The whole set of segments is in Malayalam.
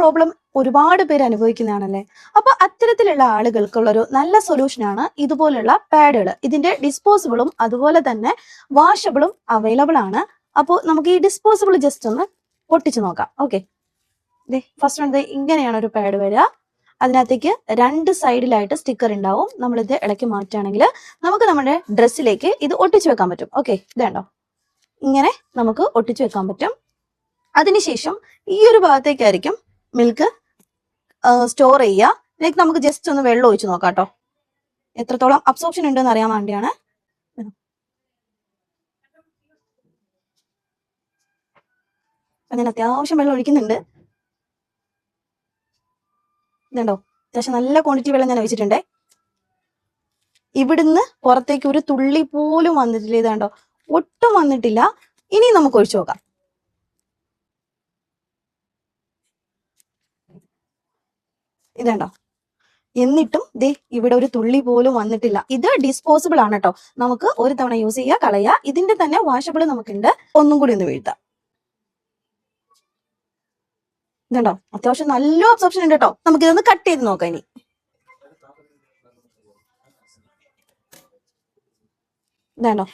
പ്രോബ്ലം ഒരുപാട് പേര് അനുഭവിക്കുന്നതാണല്ലേ. അപ്പൊ അത്തരത്തിലുള്ള ആളുകൾക്കുള്ളൊരു നല്ല സൊല്യൂഷനാണ് ഇതുപോലുള്ള പാഡുകൾ. ഇതിന്റെ ഡിസ്പോസിബിളും അതുപോലെ തന്നെ വാഷബിളും അവൈലബിൾ ആണ്. അപ്പോൾ നമുക്ക് ഈ ഡിസ്പോസിബിൾ ജസ്റ്റ് ഒന്ന് പൊട്ടിച്ചു നോക്കാം. ഓക്കെ, ഫസ്റ്റ് വൺ ഇങ്ങനെയാണ് ഒരു പാഡ് വരിക. അതിനകത്തേക്ക് രണ്ട് സൈഡിലായിട്ട് സ്റ്റിക്കർ ഉണ്ടാവും. നമ്മളിത് ഇടയ്ക്ക് മാറ്റുകയാണെങ്കിൽ നമുക്ക് നമ്മുടെ ഡ്രസ്സിലേക്ക് ഇത് ഒട്ടിച്ചു വെക്കാൻ പറ്റും. ഓക്കെ, ഇതുണ്ടോ, ഇങ്ങനെ നമുക്ക് ഒട്ടിച്ചു വെക്കാൻ പറ്റും. അതിനുശേഷം ഈ ഒരു ഭാഗത്തേക്കായിരിക്കും മിൽക്ക് സ്റ്റോർ ചെയ്യുക. ലൈക്ക് നമുക്ക് ജസ്റ്റ് ഒന്ന് വെള്ളം ഒഴിച്ച് നോക്കാം കേട്ടോ, എത്രത്തോളം അബ്സോർപ്ഷൻ ഉണ്ടെന്ന് അറിയാൻ വേണ്ടിയാണ്. ഞാൻ അത്യാവശ്യം വെള്ളം ഒഴിക്കുന്നുണ്ട്. ഇതുണ്ടോ, അത്യാവശ്യം നല്ല ക്വാണ്ടിറ്റി വെള്ളം ഞാൻ ഒഴിച്ചിട്ടുണ്ടേ. ഇവിടുന്ന് പുറത്തേക്ക് ഒരു തുള്ളി പോലും വന്നിട്ടില്ല. ഇതാണ്ടോ, ഒട്ടും വന്നിട്ടില്ല. ഇനി നമുക്ക് ഒഴിച്ചു നോക്കാം. ഇതാണ്ടോ, എന്നിട്ടും ദേ ഇവിടെ ഒരു തുള്ളി പോലും വന്നിട്ടില്ല. ഇത് ഡിസ്പോസിബിൾ ആണ് കേട്ടോ, നമുക്ക് ഒരു തവണ യൂസ് ചെയ്യുക, കളയുക. ഇതിന്റെ തന്നെ വാഷബിൾ നമുക്കുണ്ട്. ഒന്നും കൂടി ഒന്ന് വീഴ്ത്താം. ഇതുണ്ടോ, അത്യാവശ്യം നല്ല അബ്സോർപ്ഷൻ ഉണ്ട് കേട്ടോ. നമുക്ക് ഇതൊന്ന് കട്ട് ചെയ്ത് നോക്കാം. ഇനി ഇതാണ്ടോ,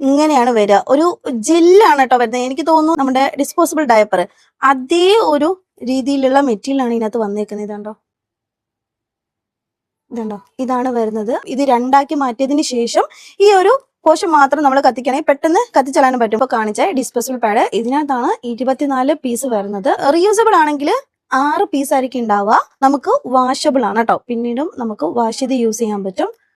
ഇങ്ങനെയാണ് വരിക. ഒരു ജെല്ലാണ് കേട്ടോ വരുന്നത്. എനിക്ക് തോന്നുന്നു നമ്മുടെ ഡിസ്പോസിബിൾ ഡയപ്പർ അതേ ഒരു രീതിയിലുള്ള മെറ്റീരിയൽ ആണ് ഇതിനകത്ത് വന്നേക്കുന്നത്. ഇതുണ്ടോ, ഇതുണ്ടോ, ഇതാണ് വരുന്നത്. ഇത് രണ്ടാക്കി മാറ്റിയതിന് ശേഷം ഈ ഒരു പോർഷൻ മാത്രം നമ്മൾ കത്തിക്കുകയാണെങ്കിൽ പെട്ടെന്ന് കത്തിച്ചളയാൻ പറ്റും. ഇപ്പൊ കാണിച്ച ഡിസ്പോസിബിൾ പാഡ് ഇതിനകത്താണ് 24 പീസ് വരുന്നത്. റീയൂസബിൾ ആണെങ്കിൽ 6 പീസ് ആയിരിക്കും ഉണ്ടാവുക. നമുക്ക് വാഷബിൾ ആണ് കേട്ടോ, പിന്നീടും നമുക്ക് വാഷ് ചെയ്ത് യൂസ് ചെയ്യാൻ പറ്റും.